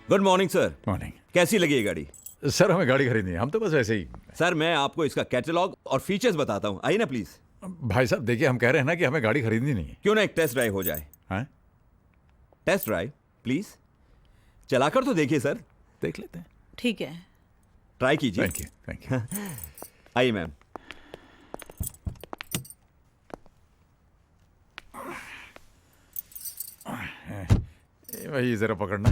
Good morning sir. Morning. कैसी लगी ये गाड़ी? सर हमें गाड़ी खरीदनी है, हम तो बस ऐसे ही। सर मैं आपको इसका कैटलॉग और फीचर्स बताता हूँ, आइए ना प्लीज। भाई साहब देखिए, हम कह रहे हैं ना कि हमें गाड़ी खरीदनी नहीं है। क्यों ना एक टेस्ट ड्राइव हो जाए? हाँ? टेस्ट ड्राइव प्लीज, चलाकर तो देखिए सर। देख लेते हैं। ठीक है। ट्राई कीजिए। Thank you, thank you. आइए मैम। वही जरा पकड़ना।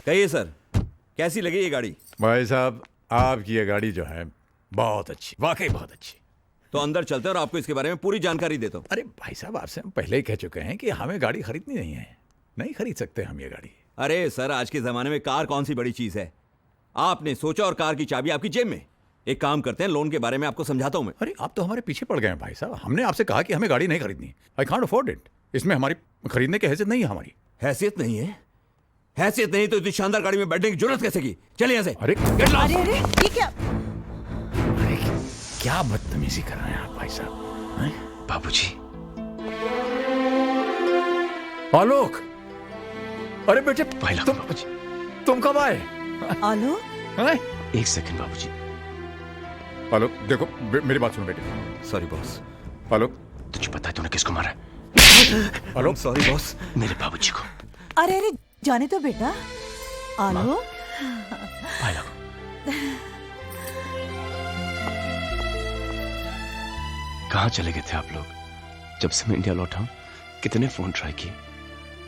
कहिए सर, कैसी लगी ये गाड़ी? भाई साहब आपकी ये गाड़ी जो है बहुत अच्छी, वाकई बहुत अच्छी। तो अंदर चलते हैं और आपको इसके बारे में पूरी जानकारी देता हूँ। अरे भाई साहब आपसे हम पहले ही कह चुके हैं कि हमें गाड़ी खरीदनी नहीं है, नहीं खरीद सकते हम ये गाड़ी। अरे सर, आज के जमाने में कार कौन सी बड़ी चीज है? आपने सोचा और कार की चाबी आपकी जेब में। एक काम करते हैं, लोन के बारे में आपको समझाता हूं मैं। अरे आप तो हमारे पीछे पड़ गए हैं भाई साहब। हमने आपसे कहा कि हमें गाड़ी नहीं खरीदनी। I can't afford it. इसमें हमारी खरीदने की हैसियत नहीं है हमारी। हैसियत नहीं है? हैसियत नहीं तो इतनी शानदार गाड़ी में बैठने की जरूरत कैसे की? चलिए यहाँ से। अरे अरे अरे ये क्या? अरे क्या बदतमीजी कर रहे हैं आप भाई साहब? हैं? बाबूजी। आलोक, अरे बेटे तुम कब आए? आलो, हैं? एक सेकंड बाबूजी। आलोक देखो, मेरी बात सुनो बेटे। Sorry boss. आलोक, तुझे पता है तूने किसको मारा? आलोक सॉरी बॉस। मेरे बाबूजी को। अरे अरे जाने तो बेटा। आलो, हेलो। कहाँ चले गए थे आप लोग? जब से मैं इंडिया लौटा हूं कितने फोन ट्राई किए,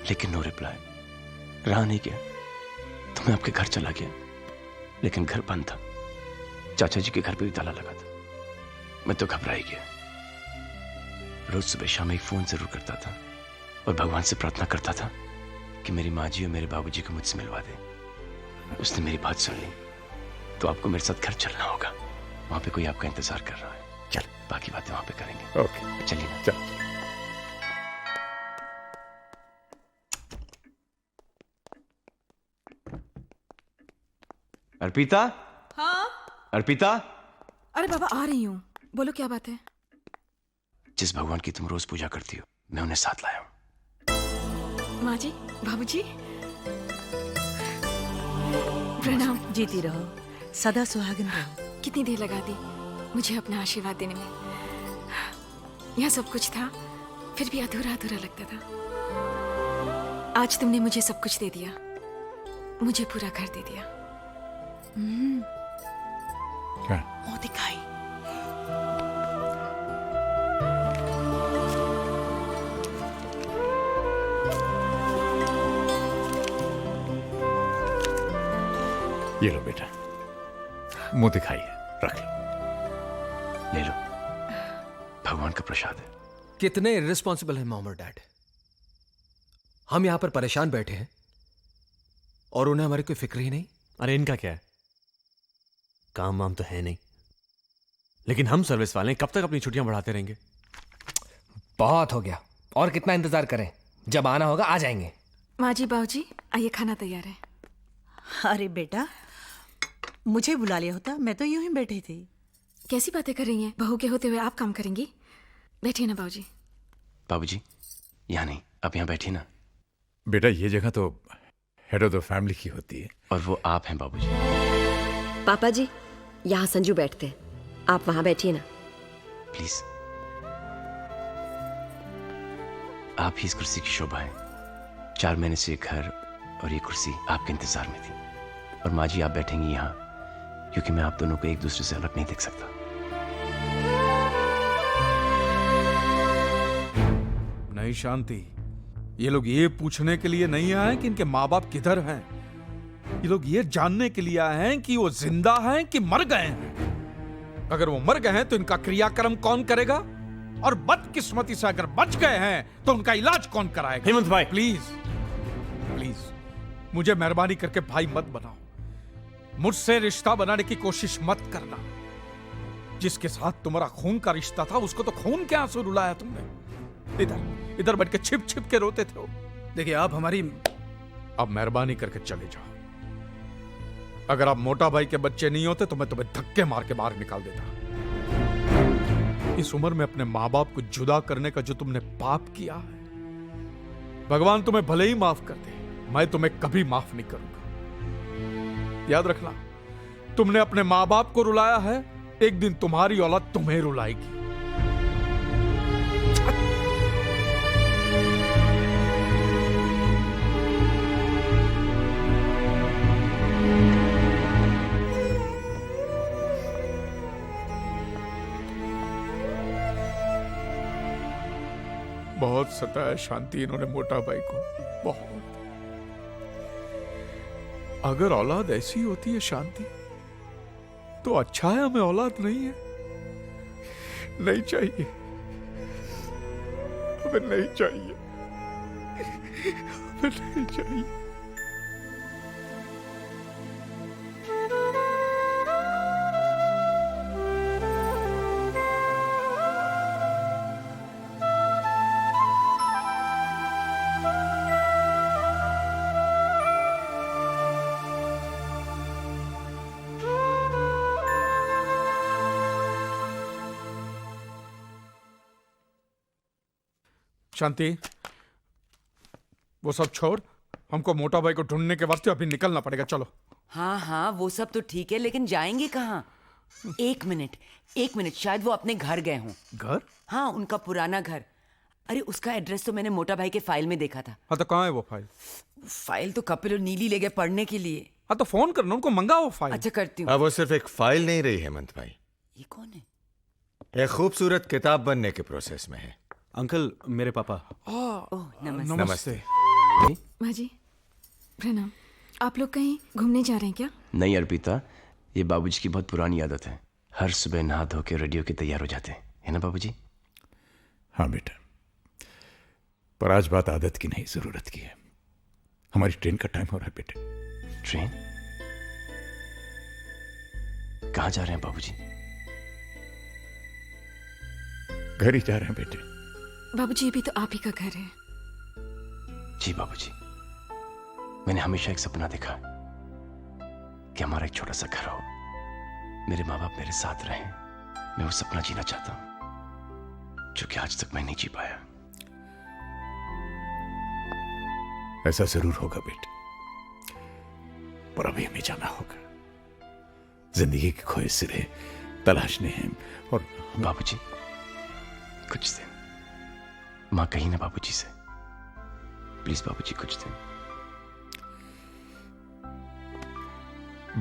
लेकिन नो रिप्लाई। रहा नहीं गया तो मैं आपके घर चला गया, लेकिन घर बंद था। चाचा जी के घर पे भी ताला लगा था। मैं तो घबरा ही गया। रोज सुबह शाम एक फोन जरूर करता था और भगवान से प्रार्थना करता था कि मेरी माँ जी और मेरे बाबूजी को मुझसे मिलवा दे। उसने मेरी बात सुन ली तो आपको मेरे साथ घर चलना होगा। वहां पे कोई आपका इंतजार कर रहा है। चल, बाकी बातें वहां पे करेंगे। ओके चलिए ना। चल। अर्पिता। हाँ? अर्पिता। अरे बाबा आ रही हूँ, बोलो क्या बात है? जिस भगवान की तुम रोज पूजा करती हो, मैं उन्हें साथ लाया हूँ। माँ जी, बाबूजी, प्रणाम। जीती रहो, सदा सुहागन रहो। कितनी देर लगा दी मुझे अपना आशीर्वाद देने में। यहाँ सब कुछ था, फिर भी अधूरा अधूरा लगता था। आज तुमने मुझे सब कुछ दे दिया, मुझे पूरा घर दे दिया। क्या? मुंह दिखाई। ये लो बेटा, मुंह दिखाइए, रख लो। ले लो, भगवान का प्रसाद है। कितने इर्रिस्पॉन्सिबल है मॉम और डैड। हम यहां पर परेशान बैठे हैं और उन्हें हमारी कोई फिक्र ही नहीं। अरे इनका क्या है, काम वाम तो है नहीं, लेकिन हम सर्विस वाले हैं, कब तक अपनी छुट्टियां बढ़ाते रहेंगे? बहुत हो गया, और कितना इंतजार करें? जब आना होगा आ जाएंगे। माँ जी, बाबूजी, आइए, खाना तैयार है। अरे बेटा, मुझे बुला लिया होता, मैं तो यूं ही बैठी थी। कैसी बातें कर रही हैं? बहू के होते हुए आप काम करेंगी? बैठिए ना बाबूजी। बाबूजी, यहाँ नहीं, आप यहाँ बैठिए ना। बेटा ये जगह तो हेड ऑफ द फैमिली की होती है। और वो आप हैं बाबूजी। पापा जी, यहाँ संजू बैठते हैं, आप वहां बैठिए ना। प्लीज। आप ही इस कुर्सी की शोभा है। 4 महीने से ये घर और ये कुर्सी आपके इंतजार में थी। और माँ जी आप बैठेंगी यहाँ क्योंकि मैं आप दोनों को एक दूसरे से अलग नहीं देख सकता। नहीं शांति, ये लोग ये पूछने के लिए नहीं आए कि इनके माँ बाप किधर हैं। ये लोग ये जानने के लिए आए हैं कि वो जिंदा हैं कि मर गए हैं। अगर वो मर गए हैं तो इनका क्रियाक्रम कौन करेगा, और बदकिस्मती से अगर बच गए हैं तो उनका इलाज कौन कराएगा। हेमंत भाई प्लीज प्लीज मुझे मेहरबानी करके भाई मत बनाओ। मुझसे रिश्ता बनाने की कोशिश मत करना। जिसके साथ तुम्हारा खून का रिश्ता था उसको तो खून के आंसू रुलाया तुमने। इधर इधर बैठ के छिप छिप के रोते थे। देखिए आप हमारी अब मेहरबानी करके चले जाओ। अगर आप मोटा भाई के बच्चे नहीं होते तो मैं तुम्हें धक्के मार के बाहर निकाल देता। इस उम्र में अपने माँ बाप को जुदा करने का जो तुमने पाप किया है, भगवान तुम्हें भले ही माफ कर दे, मैं तुम्हें कभी माफ नहीं करूंगा। याद रखना, तुमने अपने माँ बाप को रुलाया है, एक दिन तुम्हारी औलाद तुम्हें रुलाएगी। बहुत सताया शांति इन्होंने मोटा भाई को, बहुत। अगर औलाद ऐसी होती है शांति, तो अच्छा है हमें औलाद नहीं है। नहीं चाहिए, हमें नहीं चाहिए, हमें नहीं चाहिए। शांति, वो सब छोड़, हमको मोटा भाई को ढूंढने के वास्ते अभी निकलना पड़ेगा। चलो। हाँ हाँ, वो सब तो ठीक है, लेकिन जाएंगे कहाँ? एक मिनट, शायद वो अपने घर गए हों। घर? हाँ, उनका पुराना घर। अरे उसका एड्रेस तो मैंने मोटा भाई के फाइल में देखा था। हाँ तो कहाँ है वो फाइल? फाइल तो कपिल और नीली ले गए पढ़ने के लिए। हाँ तो फोन करना, उनको मंगाओ फाइल। अच्छा, करती हूँ। वो सिर्फ एक फाइल नहीं रही हेमंत भाई, ये कौन है? एक खूबसूरत किताब बनने के प्रोसेस में है। अंकल, मेरे पापा। ओह, नमस्ते। नमस्ते। माँ जी, प्रणाम। आप लोग कहीं घूमने जा रहे हैं क्या? नहीं अर्पिता, ये बाबूजी की बहुत पुरानी आदत है। हर सुबह नहा धो के रेडियो के तैयार हो जाते हैं, है ना बाबूजी? हाँ बेटा, पर आज बात आदत की नहीं, जरूरत की है। हमारी ट्रेन का टाइम हो रहा है बेटे। ट्रेन? कहाँ जा रहे हैं बाबूजी? घर ही जा रहे हैं बेटे। बाबूजी, ये भी तो आप ही का घर है। जी बाबूजी, मैंने हमेशा एक सपना देखा कि हमारा एक छोटा सा घर हो, मेरे माँ बाप मेरे साथ रहें। मैं वो सपना जीना चाहता हूं जो कि आज तक मैं नहीं जी पाया। ऐसा जरूर होगा बेटे, पर अभी हमें जाना होगा। जिंदगी के खोए सिरे तलाशने हैं। और बाबूजी, कुछ दिन माँ कही ना बाबूजी से, प्लीज बाबूजी कुछ दिन।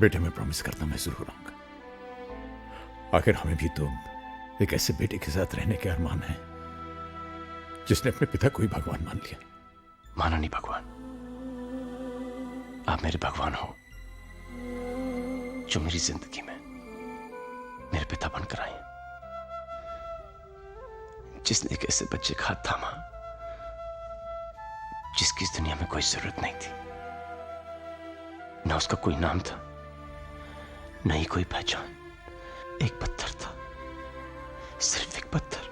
बेटे मैं प्रॉमिस करता हूं, मैं जरूर आऊंगा। आखिर हमें भी तो एक ऐसे बेटे के साथ रहने के अरमान है जिसने अपने पिता को ही भगवान मान लिया। माना नहीं भगवान, आप मेरे भगवान हो, जो मेरी जिंदगी में मेरे पिता बनकर आए, जिसने एक ऐसे बच्चे का हाथ थामा जिसकी इस दुनिया में कोई जरूरत नहीं थी। ना उसका कोई नाम था, न ही कोई पहचान। एक पत्थर था, सिर्फ एक पत्थर।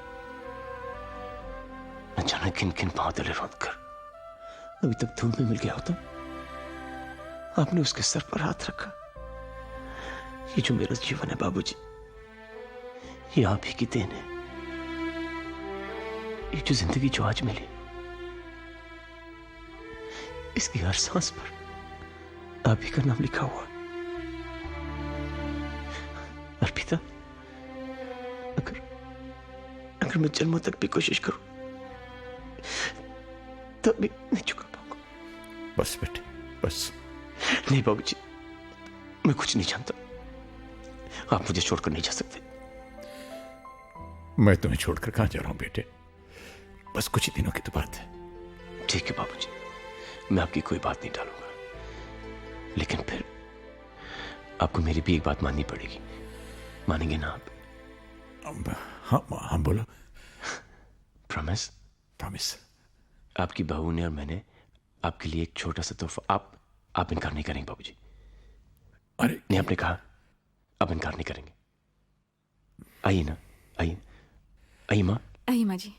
न जाने किन किन पांव तले रोंद कर अभी तक धूल में मिल गया होता। आपने उसके सर पर हाथ रखा। ये जो मेरा जीवन है बाबूजी, ये आप ही की देन है। ये जो जिंदगी जो आज मिली, इसकी हर सांस पर आप ही का नाम लिखा हुआ। अर्पिता, अगर मैं जन्मों तक भी कोशिश करूं तब भी नहीं चुका पाऊंगा। बस बेटे, बस। नहीं बाबूजी, मैं कुछ नहीं जानता। आप मुझे छोड़कर नहीं जा सकते। मैं तुम्हें छोड़कर कहां जा रहा हूं बेटे, बस कुछ ही दिनों की तो बात है। ठीक है बाबूजी, मैं आपकी कोई बात नहीं टालूंगा, लेकिन फिर आपको मेरी भी एक बात माननी पड़ेगी। मानेंगे ना आप? हाँ हाँ, बोलो। प्रॉमिस? प्रॉमिस। आपकी बहू ने और मैंने आपके लिए एक छोटा सा तोहफा। आप इनकार नहीं करेंगे बाबूजी? अरे नहीं, आपने कहा आप इनकार नहीं करेंगे। आइए ना, आइए, आइए माँ। आइए माँ जी।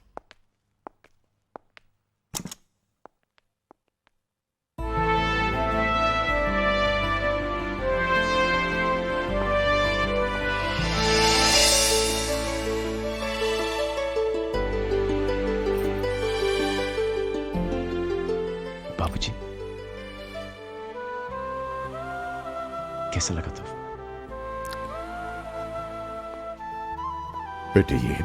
कैसा लगा था? बेटे ये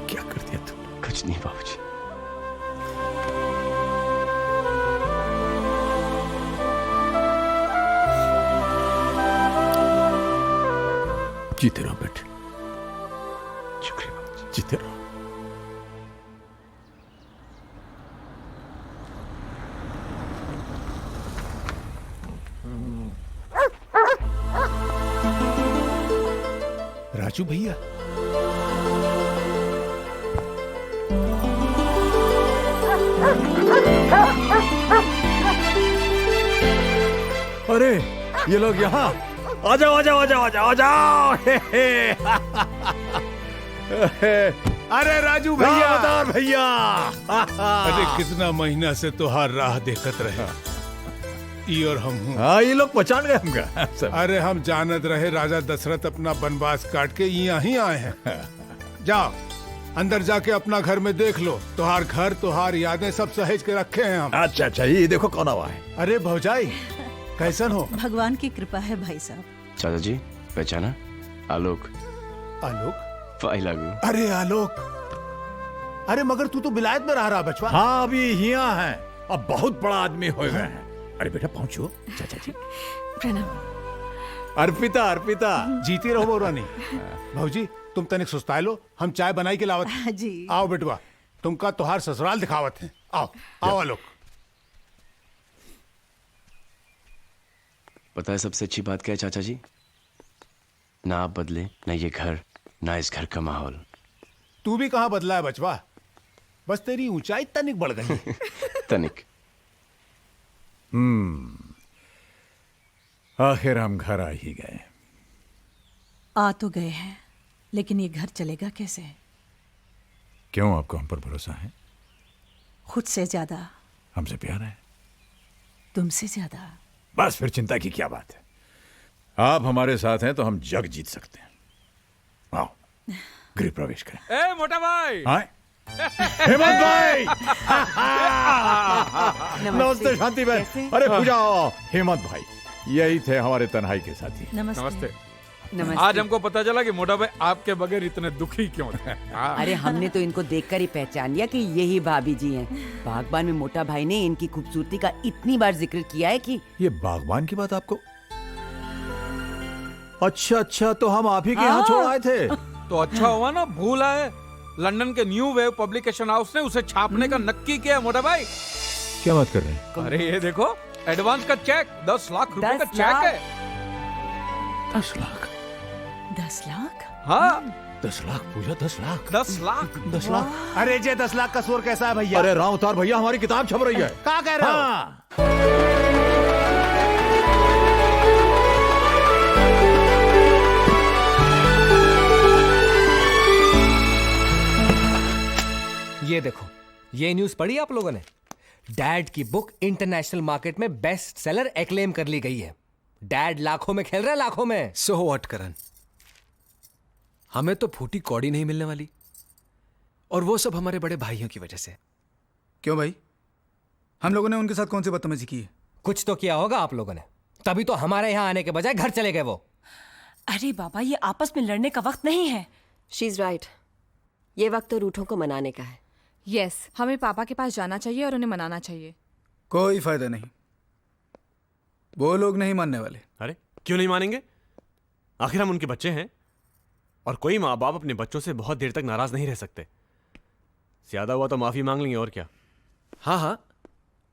क्या कर दिया तुमने? कुछ नहीं बाबूजी। जीते रहो बेटे, शुक्रिया बाबूजी। जीते रहो। राजू भैया, अरे ये लोग यहाँ आ जाओ आ जाओ आ जाओ आ जाओ आ जाओ। अरे राजू भैया, दामोदर भैया। अरे कितना महीना से तुहार राह देखत रहे, ई और हम हूँ। हाँ, ये लोग पहचान गए हमका। अरे हम जानत रहे राजा दशरथ अपना वनवास काट के यहीं आए हैं। जाओ अंदर जाके अपना घर में देख लो, तुहार घर तुहार यादें सब सहेज के रखे हैं हम। अच्छा अच्छा, ये देखो कौन आवा है। अरे भौजाई कैसन हो? भगवान की कृपा है भाई साहब। चाचा जी पहचाना? आलोक। आलोक? लागू। अरे आलोक, अरे मगर तू तो विलायत में रह रहा बचवा। हाँ अभी यहाँ है, अब बहुत बड़ा आदमी हो गए हैं। अरे बेटा पहुंचो। चाचा जी प्रणाम। अर्पिता अर्पिता, जीती रहो बौरानी। भौजी तुम तनिक सुस्ताए लो, हम चाय बनाई के लावत। जी आओ बेटवा, तुमका तुहार ससुराल दिखावत है। आओ आओ आलोक। पता है सबसे अच्छी बात क्या है चाचा जी? ना आप बदले, ना ये घर, ना इस घर का माहौल। तू भी कहाँ बदला है बचवा, बस तेरी ऊंचाई तनिक बढ़ गई। तनिक। आखिर हम घर आ ही गए। आ तो गए हैं, लेकिन ये घर चलेगा कैसे? क्यों, आपको हम पर भरोसा है? खुद से ज्यादा। हमसे प्यार है? तुमसे ज्यादा। बस फिर चिंता की क्या बात है। आप हमारे साथ हैं तो हम जग जीत सकते हैं। आओ गृह प्रवेश करें। ए मोटा भाई। हेमंत भाई। नमस्ते शांति बहन। अरे पूजा, हेमंत भाई यही थे हमारे तन्हाई के साथी। नमस्ते। नमस्ते। आज हमको पता चला कि मोटा भाई आपके बगैर इतने दुखी क्यों थे। अरे हमने तो इनको देखकर ही पहचान लिया कि यही भाभी जी हैं। बागबान में मोटा भाई ने इनकी खूबसूरती का इतनी बार जिक्र किया है कि। ये बागबान की बात आपको? अच्छा अच्छा, तो हम आप ही के यहाँ छोड़ आए थे। तो अच्छा हुआ ना, भूल आए। लंदन के न्यू वेव पब्लिकेशन हाउस ने उसे छापने का नक्की किया मोटा भाई। क्या बात कर रहे हैं? अरे ये देखो, एडवांस का चेक 10 लाख रुपए का चेक है। 10 लाख? 10 लाख? हाँ 10 लाख पूजा, 10 लाख? 10 लाख? 10 लाख? अरे जे 10 लाख का शोर कैसा है भैया? अरे राम अवतार भैया, हमारी किताब छप रही है। क्या कह रहे हो? ये देखो, ये न्यूज पढ़ी आप लोगों ने? डैड की बुक इंटरनेशनल मार्केट में बेस्ट सेलर एक्लेम कर ली गई है। डैड लाखों में खेल रहे हैं, लाखों में। सो व्हाट करण, हमें तो फूटी कौड़ी नहीं मिलने वाली, और वो सब हमारे बड़े भाइयों की वजह से। क्यों भाई, हम लोगों ने उनके साथ कौन सी बदतमीजी की है? कुछ तो किया होगा आप लोगों ने, तभी तो हमारे यहां आने के बजाय घर चले गए वो। अरे बाबा, ये आपस में लड़ने का वक्त नहीं है। शी इज राइट, ये वक्त तो रूठों को मनाने का है। यस, हमें पापा के पास जाना चाहिए और उन्हें मनाना चाहिए। कोई फायदा नहीं, वो लोग नहीं मानने वाले। अरे क्यों नहीं मानेंगे? आखिर हम उनके बच्चे हैं, और कोई माँ बाप अपने बच्चों से बहुत देर तक नाराज नहीं रह सकते। ज्यादा हुआ तो माफी मांग लेंगे, और क्या। हाँ हाँ,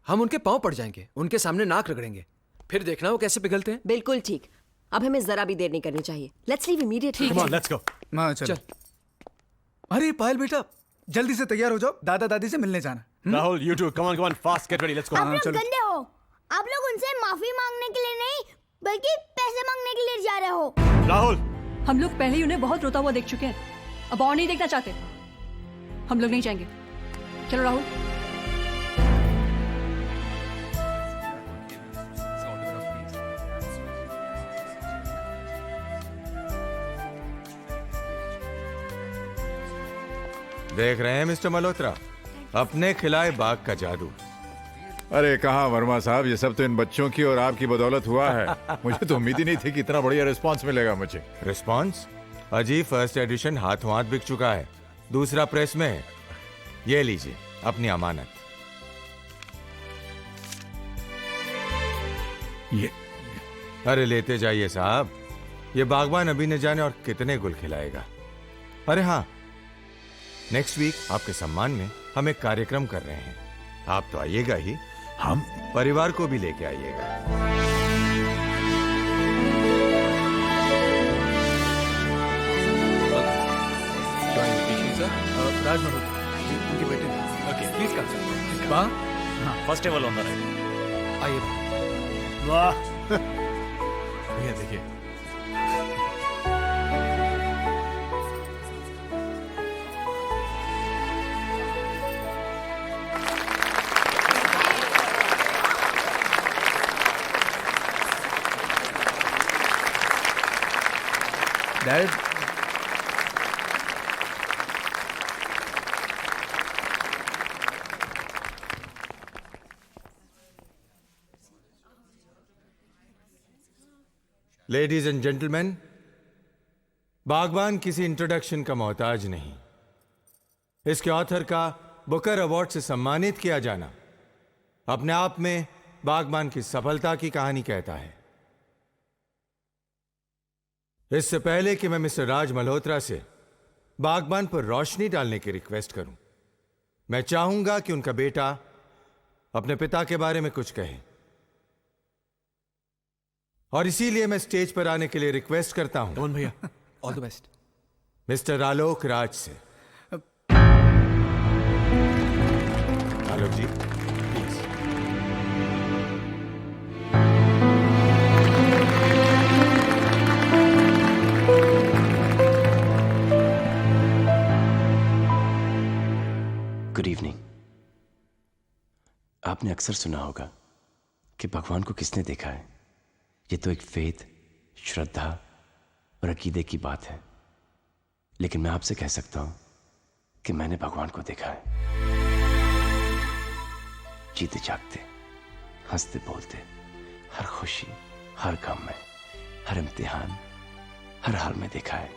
हम उनके पांव पड़ जाएंगे, उनके सामने नाक रगड़ेंगे, फिर देखना वो कैसे पिघलते हैं। बिल्कुल ठीक, अब हमें जरा भी देर नहीं करनी चाहिए। Let's leave immediately. Come on, let's go. हाँ चल। अरे पायल बेटा, जल्दी से तैयार हो जाओ, दादा दादी से मिलने जाना। Rahul, you too, come on, come on, fast, get ready, let's go. आप लोग गंदे हो, आप लोग उनसे माफी मांगने के लिए नहीं बल्कि पैसे मांगने के लिए जा रहे हो। राहुल, हम लोग पहले ही उन्हें बहुत रोता हुआ देख चुके हैं, अब और नहीं देखना चाहते। हम लोग नहीं जाएंगे, चलो राहुल। देख रहे हैं मिस्टर मल्होत्रा, अपने खिलाए बाग का जादू। अरे कहाँ वर्मा साहब, ये सब तो इन बच्चों की और आपकी बदौलत हुआ है। मुझे तो उम्मीद ही नहीं थी कि इतना बढ़िया रिस्पांस मिलेगा मुझे। रिस्पांस? अजी फर्स्ट एडिशन हाथों हाथ बिक चुका है, दूसरा प्रेस में है। ये लीजिए अपनी अमानत। ये अरे लेते जाइए साहब, ये बागबान अभी न जाने और कितने गुल खिलाएगा। अरे हाँ, नेक्स्ट वीक आपके सम्मान में हम एक कार्यक्रम कर रहे हैं, आप तो आइएगा ही, हम परिवार को भी लेके आइएगा। राज मल्होत्रा जी, उनके बेटे। Okay please come sir. वाह, first table on the right. आइए। वाह भैया देखिए, डैड, लेडीज एंड जेंटलमैन, बागबान किसी इंट्रोडक्शन का मोहताज नहीं। इसके ऑथर का बुकर अवार्ड से सम्मानित किया जाना अपने आप में बागबान की सफलता की कहानी कहता है। इससे पहले कि मैं मिस्टर राज मल्होत्रा से बागबान पर रोशनी डालने की रिक्वेस्ट करूं, मैं चाहूंगा कि उनका बेटा अपने पिता के बारे में कुछ कहे, और इसीलिए मैं स्टेज पर आने के लिए रिक्वेस्ट करता हूं कौन भैया, all the best, mister Alok Raj से। आलोक जी प्लीज। Good evening. आपने अक्सर सुना होगा कि भगवान को किसने देखा है। ये तो एक फेथ, श्रद्धा और अकीदे की बात है, लेकिन मैं आपसे कह सकता हूं कि मैंने भगवान को देखा है। जीते जागते, हंसते बोलते, हर खुशी, हर गम में, हर इम्तिहान, हर हाल में देखा है।